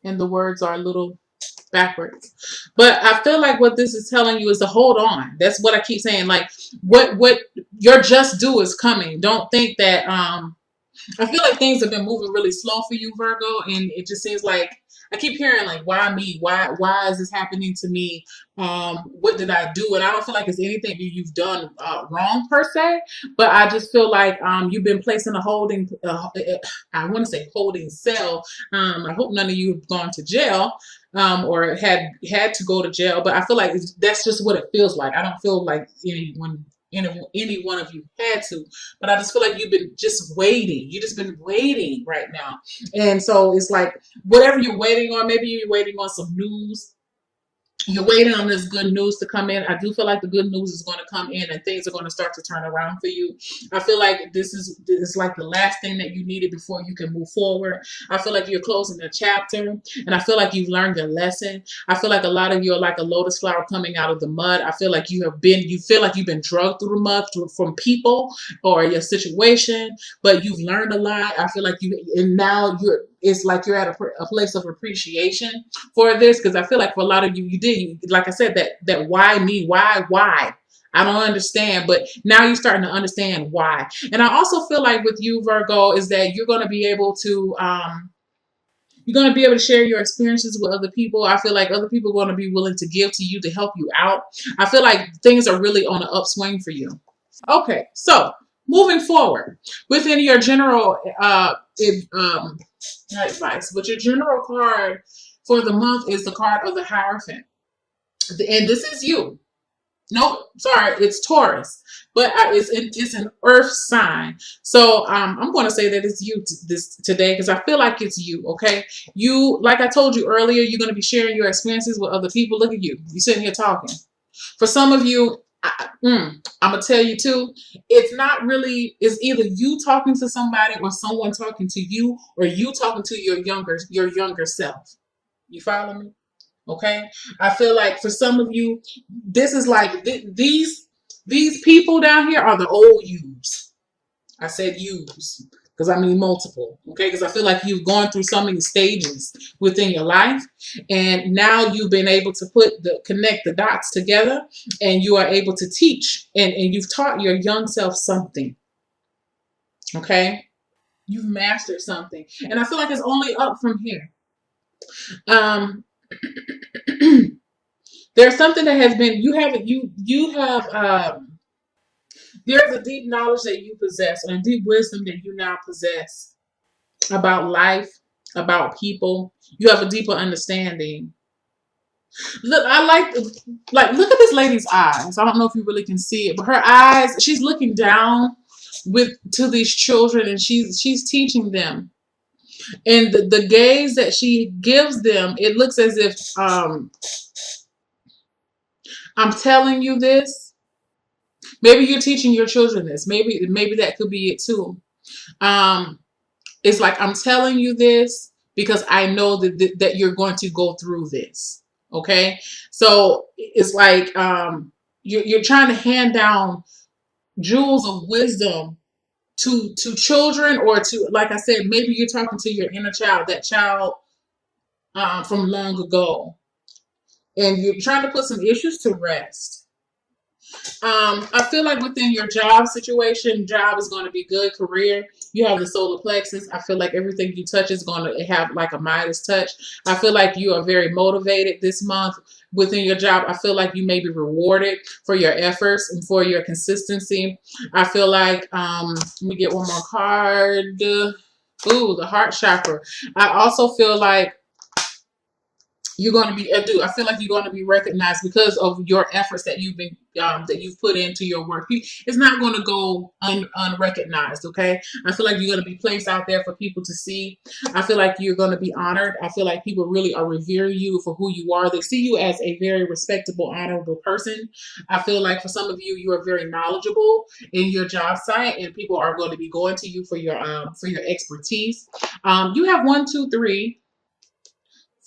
and the words are a little backwards. But I feel like what this is telling you is to hold on. That's what I keep saying. Like what your just due is coming. Don't think that I feel like things have been moving really slow for you, Virgo, and it just seems like I keep hearing like, why me? Why is this happening to me? What did I do? And I don't feel like it's anything you've done wrong per se, but I just feel like you've been placed in a holding. I want to say holding cell. I hope none of you have gone to jail. Or had to go to jail, but I feel like that's just what it feels like. I don't feel like any one of you had to, but I just feel like you've been just waiting. You just been waiting right now. And so it's like whatever you're waiting on, maybe you're waiting on some news. You're waiting on this good news to come in. I do feel like the good news is going to come in and things are going to start to turn around for you. I feel like this is like the last thing that you needed before you can move forward. I feel like you're closing a chapter and I feel like you've learned a lesson. I feel like a lot of you are like a lotus flower coming out of the mud. I feel like you feel like you've been drugged through the mud from people or your situation, but you've learned a lot. I feel like and now it's like you're at a place of appreciation for this, because I feel like for a lot of you, like I said, that why me, why I don't understand, but now you're starting to understand why. And I also feel like with you, Virgo, is that you're going to be able to share your experiences with other people. I feel like other people are going to be willing to give to you to help you out. I feel like things are really on an upswing for you. Okay, so moving forward within your general advice, but your general card for the month is the card of the Hierophant, and this is you. No, sorry, it's Taurus, but it's an Earth sign. So I'm going to say that it's you this today because I feel like it's you. Okay, you, like I told you earlier, you're going to be sharing your experiences with other people. Look at you, you sitting here talking. For some of you, I'm gonna tell you too. It's not really. It's either you talking to somebody or someone talking to you, or you talking to your younger self. You follow me? Okay. I feel like for some of you, this is like these people down here are the old yous. I said yous because I mean multiple. Okay, because I feel like you've gone through so many stages within your life, and now you've been able to connect the dots together, and you are able to teach, and you've taught your young self something. Okay, you've mastered something, and I feel like it's only up from here. Um, there's something that has been you have there's a deep knowledge that you possess and a deep wisdom that you now possess about life, about people. You have a deeper understanding. Look, I like look at this lady's eyes. I don't know if you really can see it, but her eyes, she's looking down to these children and she's teaching them. And the gaze that she gives them, it looks as if I'm telling you this. Maybe you're teaching your children this. Maybe that could be it too. Um, it's like I'm telling you this because I know that you're going to go through this. Okay, so it's like you're trying to hand down jewels of wisdom to children, or to, like I said, maybe you're talking to your inner child, that child from long ago, and you're trying to put some issues to rest. I feel like within your job situation, job is going to be good. Career, you have the solar plexus. I feel like everything you touch is going to have like a Midas touch. I feel like you are very motivated this month within your job. I feel like you may be rewarded for your efforts and for your consistency. I feel like, let me get one more card. Ooh, the heart chakra. I also feel like you're going to be I feel like you're going to be recognized because of your efforts that you've put into your work. It's not going to go unrecognized. Okay, I feel like you're going to be placed out there for people to see. I feel like you're going to be honored. I feel like people really are revering you for who you are. They see you as a very respectable, honorable person. I feel like for some of you, you are very knowledgeable in your job site, and people are going to be going to you for your expertise. You have 1, 2, 3,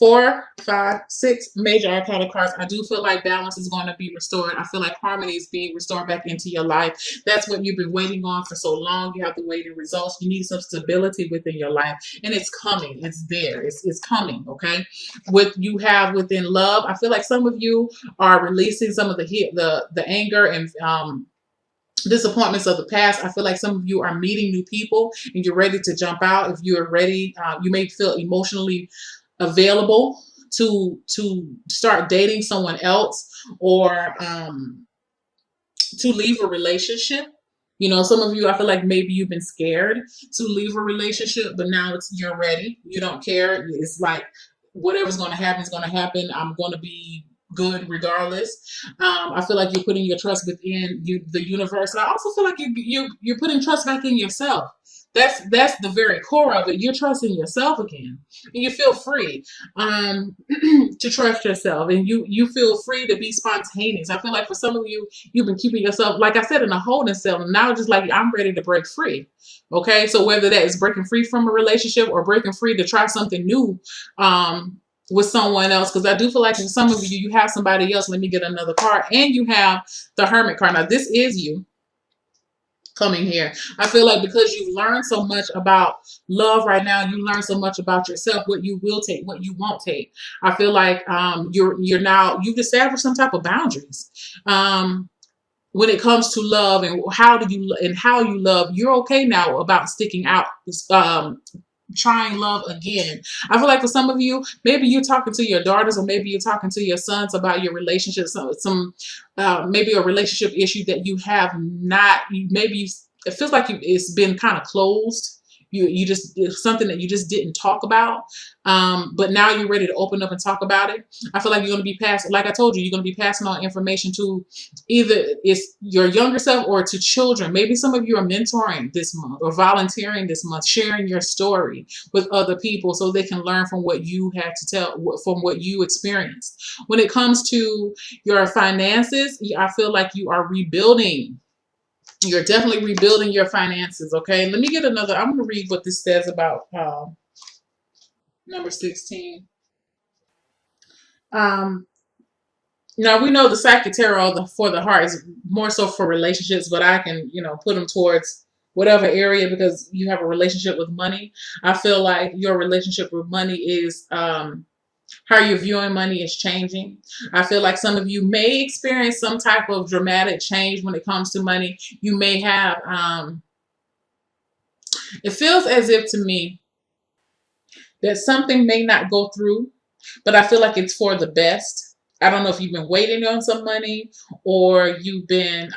Four, five, six major arcana cards. I do feel like balance is going to be restored. I feel like harmony is being restored back into your life. That's what you've been waiting on for so long. You have to wait in results. You need some stability within your life, and it's coming. It's there. It's coming. Okay. With you have within love, I feel like some of you are releasing some of the anger and disappointments of the past. I feel like some of you are meeting new people and you're ready to jump out. If you're ready, you may feel emotionally available to start dating someone else, or to leave a relationship. You know, some of you, I feel like maybe you've been scared to leave a relationship, but now you're ready. You don't care. It's like whatever's going to happen is going to happen. I'm going to be good regardless. I feel like you're putting your trust within the universe, and I also feel like you're putting trust back in yourself. That's the very core of it. You're trusting yourself again, and you feel free to trust yourself, and you feel free to be spontaneous. I feel like for some of you, you've been keeping yourself, like I said, in a holding cell, and now just like I'm ready to break free. Okay, so whether that is breaking free from a relationship or breaking free to try something new, with someone else, because I do feel like for some of you, you have somebody else. Let me get another card, and you have the Hermit card. Now this is you coming here. I feel like because you've learned so much about love right now, you learn so much about yourself, what you will take, what you won't take. I feel like you're now, you've established some type of boundaries. When it comes to love and how you love, you're okay now about sticking out, trying love again. I feel like for some of you, maybe you're talking to your daughters or maybe you're talking to your sons about your relationship, some maybe a relationship issue that you have not, it feels like it's been kind of closed. You just, it's something that you just didn't talk about, but now you're ready to open up and talk about it. I feel like you're going to be passing, like I told you, you're going to be passing on information to either it's your younger self or to children. Maybe some of you are mentoring this month or volunteering this month, sharing your story with other people so they can learn from what you had to tell, from what you experienced. When it comes to your finances, I feel like you are rebuilding. You're definitely rebuilding your finances. Okay, let me get another. I'm going to read what this says about number 16. Um, Now we know the psychic tarot for the heart is more so for relationships, but I can, put them towards whatever area because you have a relationship with money. I feel like your relationship with money is how you're viewing money is changing. I feel like some of you may experience some type of dramatic change when it comes to money. You may have, it feels as if to me that something may not go through, but I feel like it's for the best. I don't know if you've been waiting on some money or you've been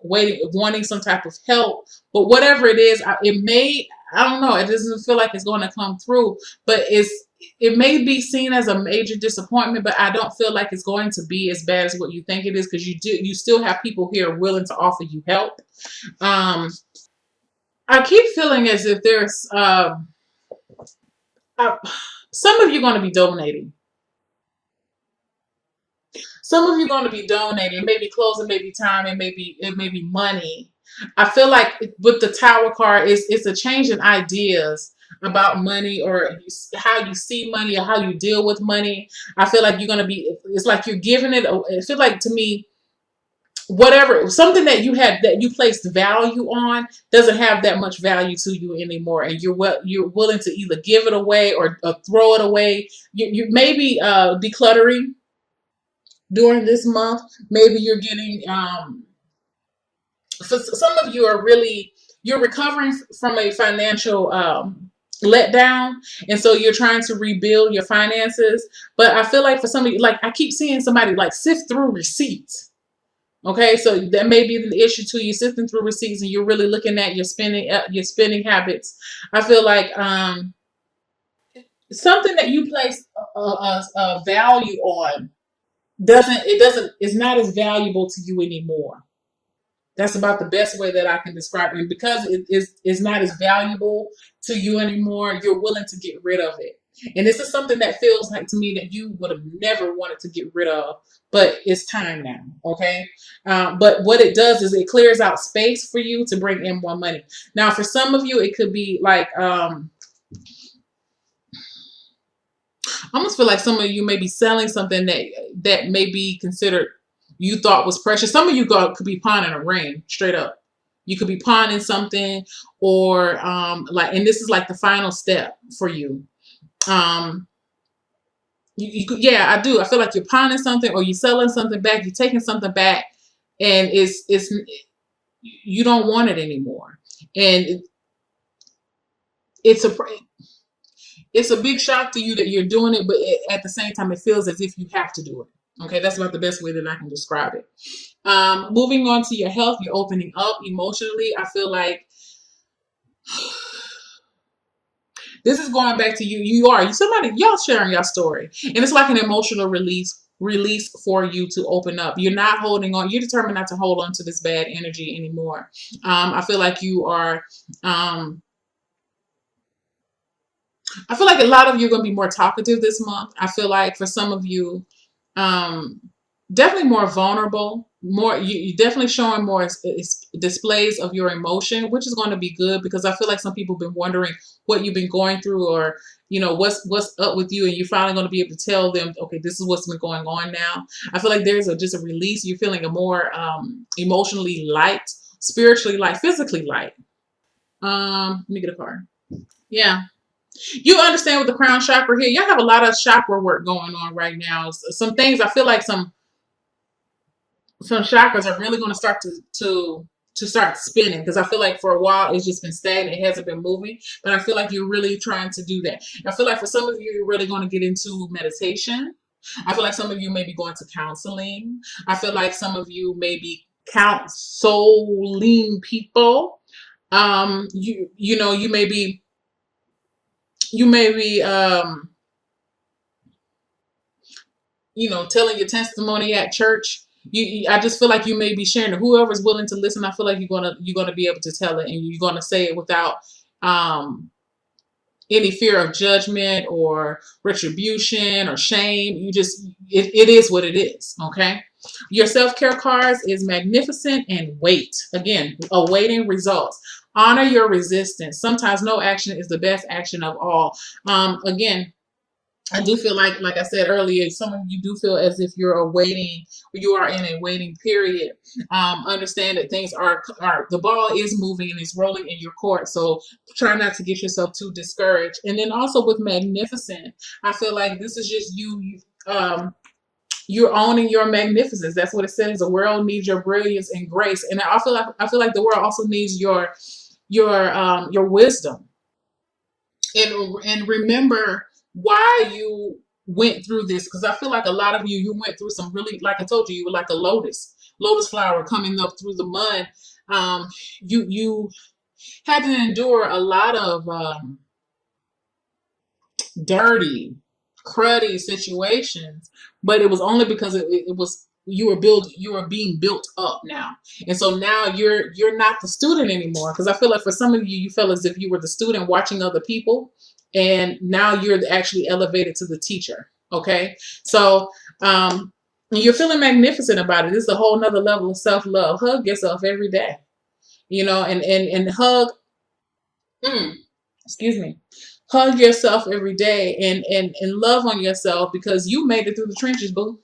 wanting some type of help, but whatever it is, I don't know, it doesn't feel like it's going to come through, but it may be seen as a major disappointment, but I don't feel like it's going to be as bad as what you think it is because you still have people here willing to offer you help. I keep feeling as if there's some of you going to be donating. Some of you going to be donating, maybe closing, maybe time, and maybe money. I feel like with the Tower card, it's a change in ideas about money or how you see money or how you deal with money. I feel like you're going to be. It's like you're giving it. It feels like to me, whatever something that you had that you placed value on doesn't have that much value to you anymore, and you're willing to either give it away or throw it away. You maybe decluttering during this month. Maybe you're getting for some of you are really you're recovering from a financial letdown, and so you're trying to rebuild your finances. But I feel like for some of you, like I keep seeing somebody like sift through receipts. Okay, so that may be the issue too. You're sifting through receipts and you're really looking at your spending habits. I feel like something that you place a value on doesn't is not as valuable to you anymore. That's about the best way that I can describe it. And because it's not as valuable to you anymore, you're willing to get rid of it. And this is something that feels like to me that you would have never wanted to get rid of, but it's time now. Okay. But what it does is it clears out space for you to bring in more money. Now, for some of you, it could be like, I almost feel like some of you may be selling something that may be considered you thought was precious. Some of you could be pawning a ring, straight up. You could be pawning something, or and this is like the final step for you. Um, yeah, I do. I feel like you're pawning something, or you're selling something back. You're taking something back, and it's you don't want it anymore, and it's a big shock to you that you're doing it, but at the same time, it feels as if you have to do it. Okay, that's about the best way that I can describe it. Moving on to your health, you're opening up emotionally. I feel like this is going back to you. Y'all sharing your story, and it's like an emotional release for you to open up. You're not holding on. You're determined not to hold on to this bad energy anymore. I feel like you are. I feel like a lot of you are going to be more talkative this month. I feel like for some of you, um, definitely more vulnerable. You definitely showing more displays of your emotion, which is going to be good because I feel like some people have been wondering what you've been going through, or what's up with you, and you're finally going to be able to tell them, okay, this is what's been going on now. I feel like there's just a release. You're feeling a more emotionally light, spiritually light, physically light. Let me get a card. Yeah. You understand with the crown chakra here, y'all have a lot of chakra work going on right now. Some things I feel like some chakras are really going to start to start spinning, because I feel like for a while it's just been stagnant, it hasn't been moving, but I feel like you're really trying to do that. I feel like for some of you, you're really going to get into meditation. I feel like some of you may be going to counseling. I feel like some of you may be counseling people. You may be you may be telling your testimony at church. I just feel like you may be sharing it. Whoever's willing to listen, I feel like you're gonna be able to tell it, and you're gonna say it without um, any fear of judgment or retribution or shame. It is what it is. Okay. Your self-care cards is magnificent and wait. Again, awaiting results. Honor your resistance. Sometimes no action is the best action of all. Again, I do feel like I said earlier, some of you do feel as if you are in a waiting period. Understand that things are the ball is moving and it's rolling in your court. So try not to get yourself too discouraged. And then also with magnificent, I feel like this is just you're owning your magnificence. That's what it says. The world needs your brilliance and grace. And I feel like the world also needs your wisdom, and remember why you went through this, because I feel like a lot of you went through some really, like I told you, you were like a lotus flower coming up through the mud. You had to endure a lot of dirty, cruddy situations, but it was only because it was you were being built up now, and so now you're not the student anymore. Because I feel like for some of you, you felt as if you were the student watching other people, and now you're actually elevated to the teacher. Okay, so you're feeling magnificent about it. This is a whole nother level of self-love. Hug yourself every day, and hug. Mm, excuse me. Hug yourself every day, and love on yourself, because you made it through the trenches, boo.